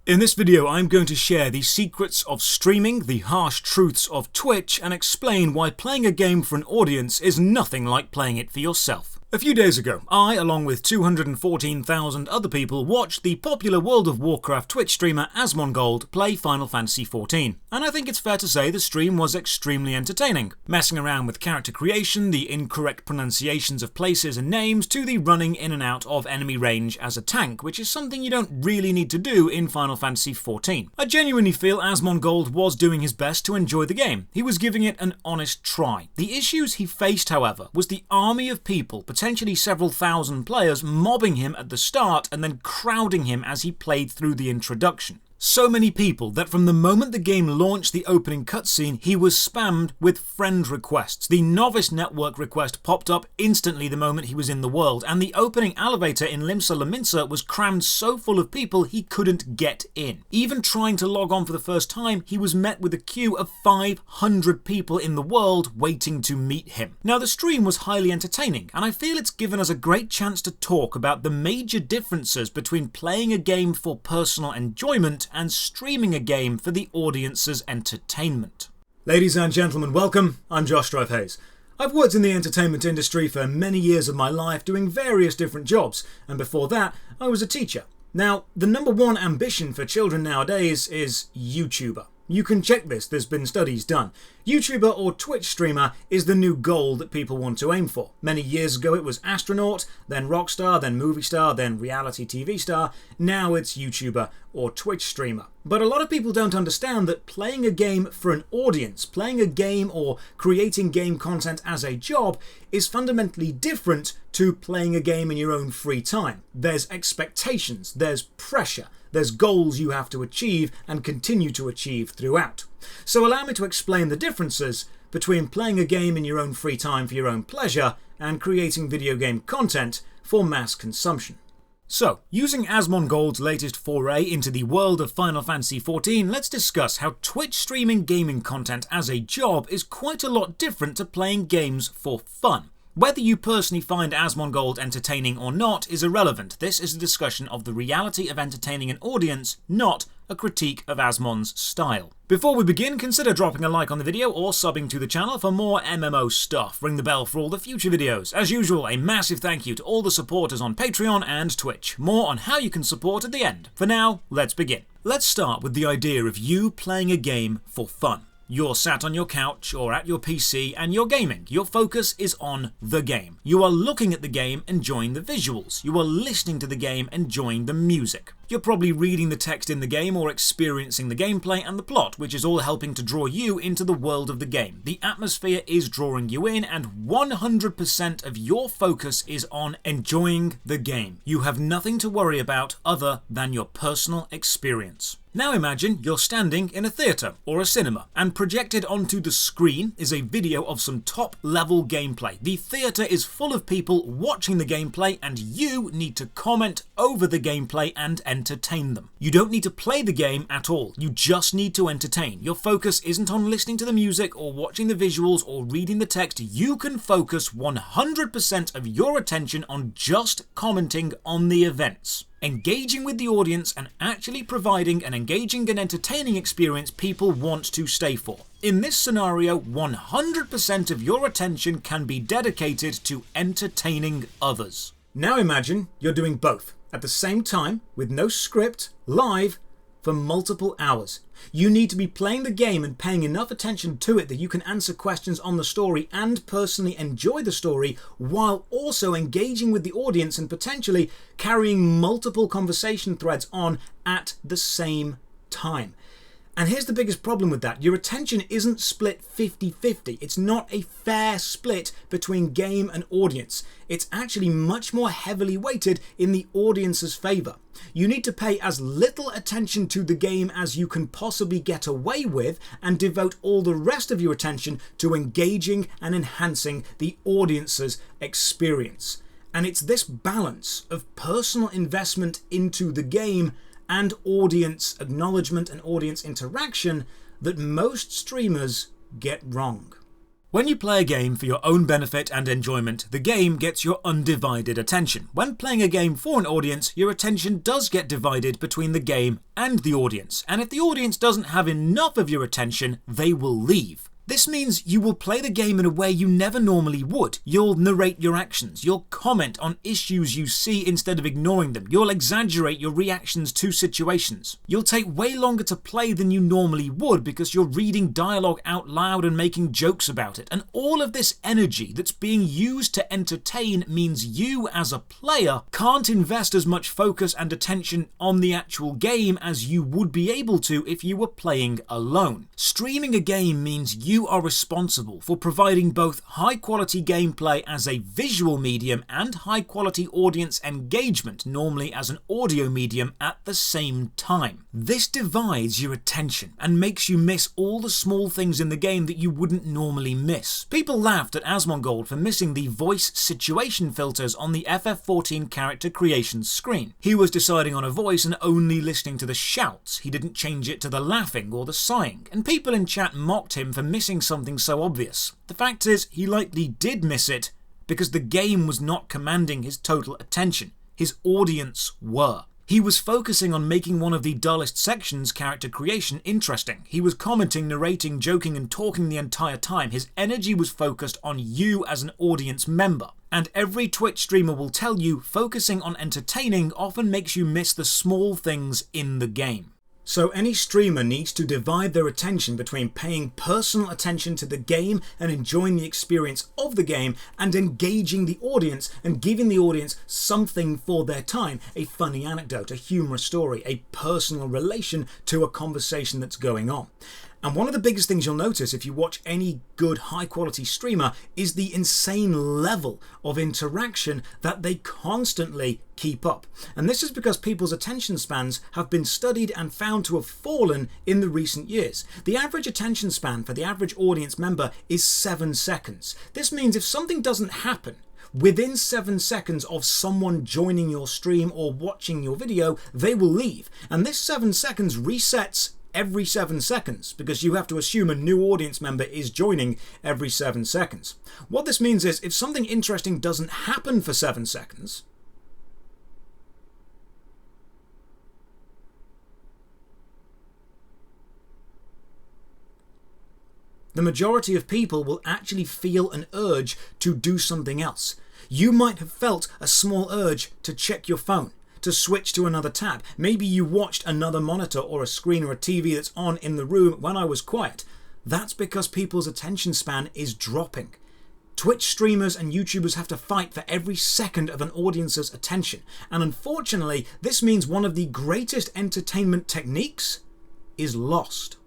In this video, I'm going to share the secrets of streaming, the harsh truths of Twitch, and explain why playing a game for an audience is nothing like playing it for yourself. A few days ago, I, along with 214,000 other people, watched the popular World of Warcraft Twitch streamer Asmongold play Final Fantasy XIV, and I think it's fair to say the stream was extremely entertaining. Messing around with character creation, the incorrect pronunciations of places and names, to the running in and out of enemy range as a tank, which is something you don't really need to do in Final Fantasy XIV. I genuinely feel Asmongold was doing his best to enjoy the game. He was giving it an honest try. The issues he faced, however, was the army of people, potentially several thousand players, mobbing him at the start and then crowding him as he played through the introduction. So many people that from the moment the game launched the opening cutscene, he was spammed with friend requests. The novice network request popped up instantly the moment he was in the world, and the opening elevator in Limsa Lominsa was crammed so full of people he couldn't get in. Even trying to log on for the first time, he was met with a queue of 500 people in the world waiting to meet him. Now, the stream was highly entertaining, and I feel it's given us a great chance to talk about the major differences between playing a game for personal enjoyment and streaming a game for the audience's entertainment. Ladies and gentlemen, welcome. I'm Josh Hayes. I've worked in the entertainment industry for many years of my life doing various different jobs, and before that I was a teacher. Now, the number one ambition for children nowadays is YouTuber. You can check this, there's been studies done. YouTuber or Twitch streamer is the new goal that people want to aim for. Many years ago it was astronaut, then rock star, then movie star, then reality TV star. Now it's YouTuber or Twitch streamer. But a lot of people don't understand that playing a game for an audience, playing a game or creating game content as a job is fundamentally different to playing a game in your own free time. There's expectations, there's pressure, there's goals you have to achieve and continue to achieve throughout. So allow me to explain the differences between playing a game in your own free time for your own pleasure and creating video game content for mass consumption. So, using Asmongold's latest foray into the world of Final Fantasy XIV, let's discuss how Twitch streaming gaming content as a job is quite a lot different to playing games for fun. Whether you personally find Asmongold entertaining or not is irrelevant. This is a discussion of the reality of entertaining an audience, not a critique of Asmon's style. Before we begin, consider dropping a like on the video or subbing to the channel for more MMO stuff. Ring the bell for all the future videos. As usual, a massive thank you to all the supporters on Patreon and Twitch. More on how you can support at the end. For now, let's begin. Let's start with the idea of you playing a game for fun. You're sat on your couch or at your PC and you're gaming. Your focus is on the game. You are looking at the game, enjoying the visuals. You are listening to the game, enjoying the music. You're probably reading the text in the game or experiencing the gameplay and the plot, which is all helping to draw you into the world of the game. The atmosphere is drawing you in, and 100% of your focus is on enjoying the game. You have nothing to worry about other than your personal experience. Now imagine you're standing in a theatre or a cinema, and projected onto the screen is a video of some top-level gameplay. The theatre is full of people watching the gameplay, and you need to comment over the gameplay and entertain them. You don't need to play the game at all. You just need to entertain. Your focus isn't on listening to the music or watching the visuals or reading the text. You can focus 100% of your attention on just commenting on the events, engaging with the audience and actually providing an engaging and entertaining experience people want to stay for. In this scenario, 100% of your attention can be dedicated to entertaining others. Now imagine you're doing both at the same time with no script, live, for multiple hours. You need to be playing the game and paying enough attention to it that you can answer questions on the story and personally enjoy the story while also engaging with the audience and potentially carrying multiple conversation threads on at the same time. And here's the biggest problem with that. Your attention isn't split 50-50. It's not a fair split between game and audience. It's actually much more heavily weighted in the audience's favour. You need to pay as little attention to the game as you can possibly get away with and devote all the rest of your attention to engaging and enhancing the audience's experience. And it's this balance of personal investment into the game and audience acknowledgement and audience interaction that most streamers get wrong. When you play a game for your own benefit and enjoyment, the game gets your undivided attention. When playing a game for an audience, your attention does get divided between the game and the audience, and if the audience doesn't have enough of your attention, they will leave. This means you will play the game in a way you never normally would. You'll narrate your actions, you'll comment on issues you see instead of ignoring them, you'll exaggerate your reactions to situations. You'll take way longer to play than you normally would because you're reading dialogue out loud and making jokes about it. And all of this energy that's being used to entertain means you, as a player, can't invest as much focus and attention on the actual game as you would be able to if you were playing alone. Streaming a game means you are responsible for providing both high-quality gameplay as a visual medium and high-quality audience engagement, normally as an audio medium, at the same time. This divides your attention and makes you miss all the small things in the game that you wouldn't normally miss. People laughed at Asmongold for missing the voice situation filters on the FF14 character creation screen. He was deciding on a voice and only listening to the shouts. He didn't change it to the laughing or the sighing, and people in chat mocked him for missing something so obvious. The fact is, he likely did miss it because the game was not commanding his total attention. His audience were. He was focusing on making one of the dullest sections, character creation, interesting. He was commenting, narrating, joking and talking the entire time. His energy was focused on you as an audience member. And every Twitch streamer will tell you, focusing on entertaining often makes you miss the small things in the game. So any streamer needs to divide their attention between paying personal attention to the game and enjoying the experience of the game and engaging the audience and giving the audience something for their time, a funny anecdote, a humorous story, a personal relation to a conversation that's going on. And one of the biggest things you'll notice if you watch any good high-quality streamer is the insane level of interaction that they constantly keep up. And this is because people's attention spans have been studied and found to have fallen in the recent years. The average attention span for the average audience member is 7 seconds. This means if something doesn't happen within 7 seconds of someone joining your stream or watching your video, they will leave. And this 7 seconds resets every 7 seconds, because you have to assume a new audience member is joining every 7 seconds. What this means is, if something interesting doesn't happen for 7 seconds, the majority of people will actually feel an urge to do something else. You might have felt a small urge to check your phone, to switch to another tab. Maybe you watched another monitor or a screen or a TV that's on in the room when I was quiet. That's because people's attention span is dropping. Twitch streamers and YouTubers have to fight for every second of an audience's attention. And unfortunately, this means one of the greatest entertainment techniques is lost.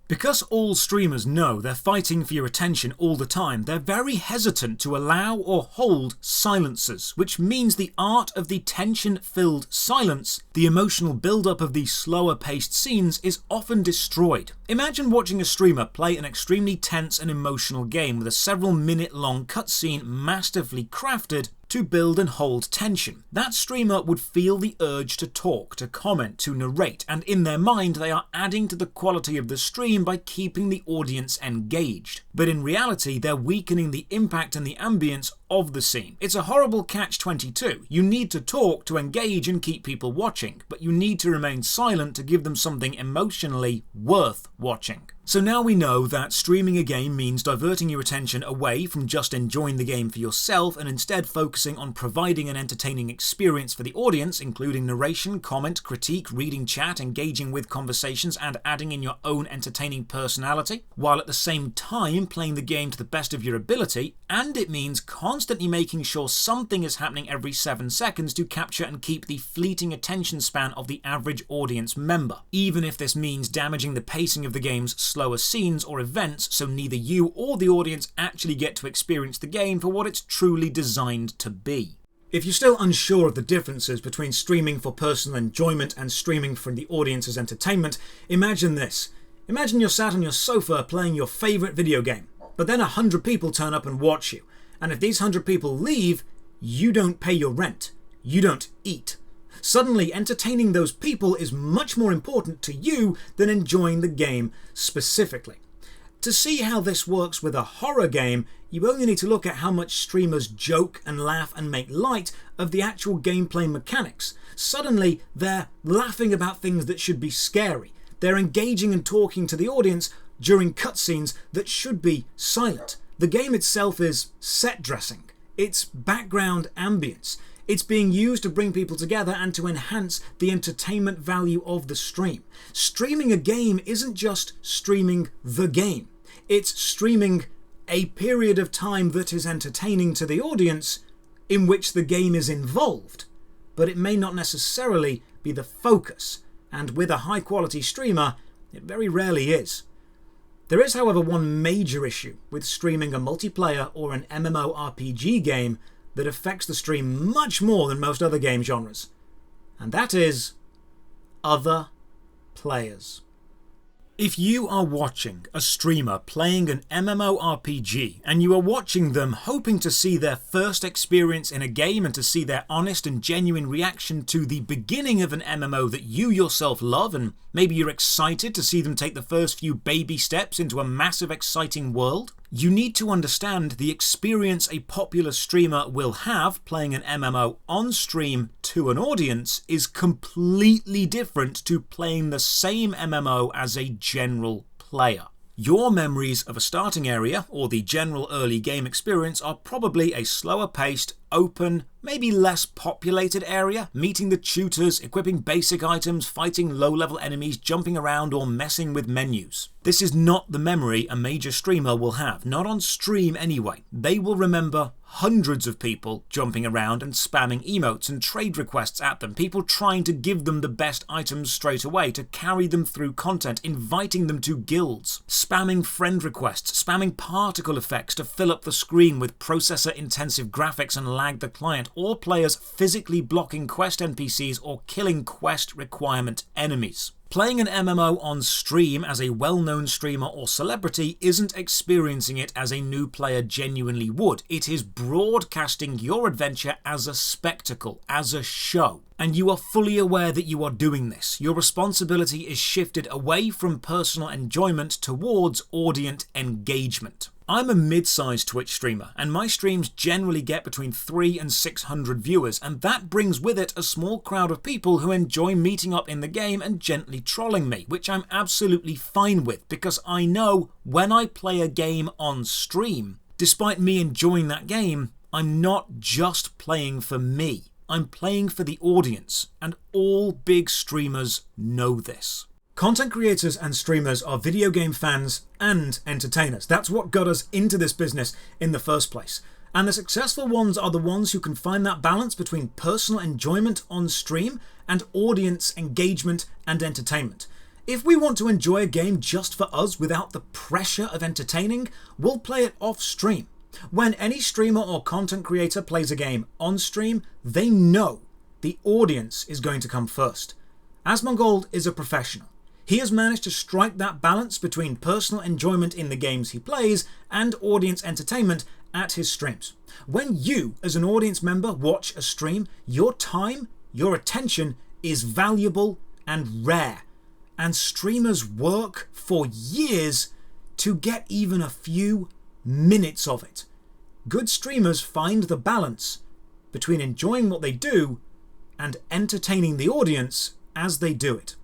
Because all streamers know they're fighting for your attention all the time, they're very hesitant to allow or hold silences, which means the art of the tension-filled silence, the emotional build-up of these slower-paced scenes, is often destroyed. Imagine watching a streamer play an extremely tense and emotional game with a several-minute-long cutscene masterfully crafted to build and hold tension. That streamer would feel the urge to talk, to comment, to narrate, and in their mind they are adding to the quality of the stream by keeping the audience engaged. But in reality, they're weakening the impact and the ambience of the scene. It's a horrible catch-22. You need to talk to engage and keep people watching, but you need to remain silent to give them something emotionally worth watching. So now we know that streaming a game means diverting your attention away from just enjoying the game for yourself and instead focusing on providing an entertaining experience for the audience, including narration, comment, critique, reading chat, engaging with conversations, and adding in your own entertaining personality, while at the same time playing the game to the best of your ability. And it means constantly making sure something is happening every 7 seconds to capture and keep the fleeting attention span of the average audience member, even if this means damaging the pacing of the game's slower scenes or events, so neither you or the audience actually get to experience the game for what it's truly designed to be. If you're still unsure of the differences between streaming for personal enjoyment and streaming for the audience's entertainment, imagine this. Imagine you're sat on your sofa playing your favourite video game, but then 100 people turn up and watch you, and if these 100 people leave, you don't pay your rent, you don't eat. Suddenly, entertaining those people is much more important to you than enjoying the game specifically. To see how this works with a horror game, you only need to look at how much streamers joke and laugh and make light of the actual gameplay mechanics. Suddenly, they're laughing about things that should be scary. They're engaging and talking to the audience during cutscenes that should be silent. The game itself is set dressing. It's background ambience. It's being used to bring people together and to enhance the entertainment value of the stream. Streaming a game isn't just streaming the game. It's streaming a period of time that is entertaining to the audience in which the game is involved, but it may not necessarily be the focus, and with a high quality streamer, it very rarely is. There is, however, one major issue with streaming a multiplayer or an MMORPG game that affects the stream much more than most other game genres, and that is other players. If you are watching a streamer playing an MMORPG and you are watching them hoping to see their first experience in a game and to see their honest and genuine reaction to the beginning of an MMO that you yourself love, and maybe you're excited to see them take the first few baby steps into a massive exciting world, you need to understand the experience a popular streamer will have playing an MMO on stream to an audience is completely different to playing the same MMO as a general player. Your memories of a starting area or the general early game experience are probably a slower paced, open, maybe less populated area, meeting the tutors, equipping basic items, fighting low-level enemies, jumping around or messing with menus. This is not the memory a major streamer will have, not on stream anyway. They will remember hundreds of people jumping around and spamming emotes and trade requests at them, people trying to give them the best items straight away, to carry them through content, inviting them to guilds, spamming friend requests, spamming particle effects to fill up the screen with processor-intensive graphics and lag the client, or players physically blocking quest NPCs or killing quest requirement enemies. Playing an MMO on stream as a well-known streamer or celebrity isn't experiencing it as a new player genuinely would. It is broadcasting your adventure as a spectacle, as a show. And you are fully aware that you are doing this. Your responsibility is shifted away from personal enjoyment towards audience engagement. I'm a mid-sized Twitch streamer, and my streams generally get between 300 and 600 viewers, and that brings with it a small crowd of people who enjoy meeting up in the game and gently trolling me, which I'm absolutely fine with, because I know when I play a game on stream, despite me enjoying that game, I'm not just playing for me. I'm playing for the audience, and all big streamers know this. Content creators and streamers are video game fans and entertainers. That's what got us into this business in the first place. And the successful ones are the ones who can find that balance between personal enjoyment on stream and audience engagement and entertainment. If we want to enjoy a game just for us without the pressure of entertaining, we'll play it off stream. When any streamer or content creator plays a game on stream, they know the audience is going to come first. Asmongold is a professional. He has managed to strike that balance between personal enjoyment in the games he plays and audience entertainment at his streams. When you, as an audience member, watch a stream, your time, your attention is valuable and rare. And streamers work for years to get even a few minutes of it. Good streamers find the balance between enjoying what they do and entertaining the audience as they do it.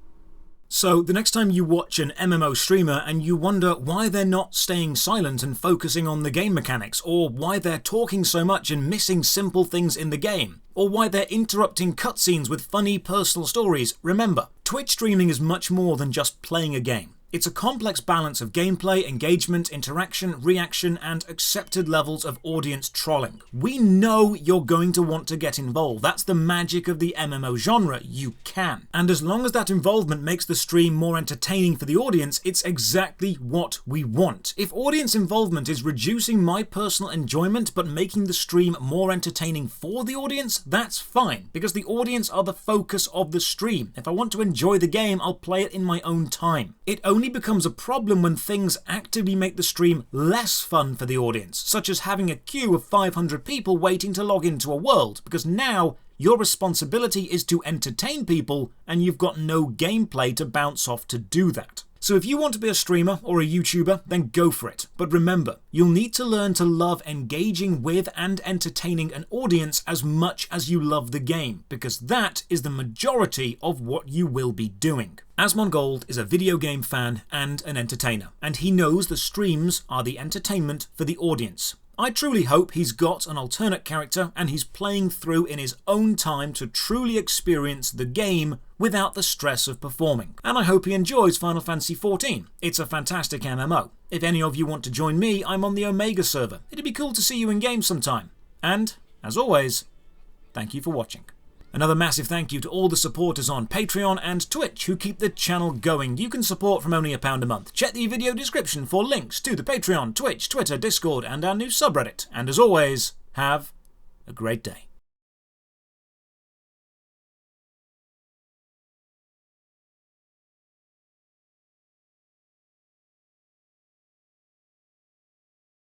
So the next time you watch an MMO streamer and you wonder why they're not staying silent and focusing on the game mechanics, or why they're talking so much and missing simple things in the game, or why they're interrupting cutscenes with funny personal stories, remember, Twitch streaming is much more than just playing a game. It's a complex balance of gameplay, engagement, interaction, reaction, and accepted levels of audience trolling. We know you're going to want to get involved. That's the magic of the MMO genre. You can. And as long as that involvement makes the stream more entertaining for the audience, it's exactly what we want. If audience involvement is reducing my personal enjoyment but making the stream more entertaining for the audience, that's fine, because the audience are the focus of the stream. If I want to enjoy the game, I'll play it in my own time. It only becomes a problem when things actively make the stream less fun for the audience, such as having a queue of 500 people waiting to log into a world, because now your responsibility is to entertain people and you've got no gameplay to bounce off to do that. So if you want to be a streamer or a YouTuber, then go for it. But remember, you'll need to learn to love engaging with and entertaining an audience as much as you love the game, because that is the majority of what you will be doing. Asmongold is a video game fan and an entertainer, and he knows the streams are the entertainment for the audience. I truly hope he's got an alternate character and he's playing through in his own time to truly experience the game without the stress of performing. And I hope he enjoys Final Fantasy XIV. It's a fantastic MMO. If any of you want to join me, I'm on the Omega server. It'd be cool to see you in game sometime. And, as always, thank you for watching. Another massive thank you to all the supporters on Patreon and Twitch who keep the channel going. You can support from only £1 a month. Check the video description for links to the Patreon, Twitch, Twitter, Discord and our new subreddit. And as always, have a great day.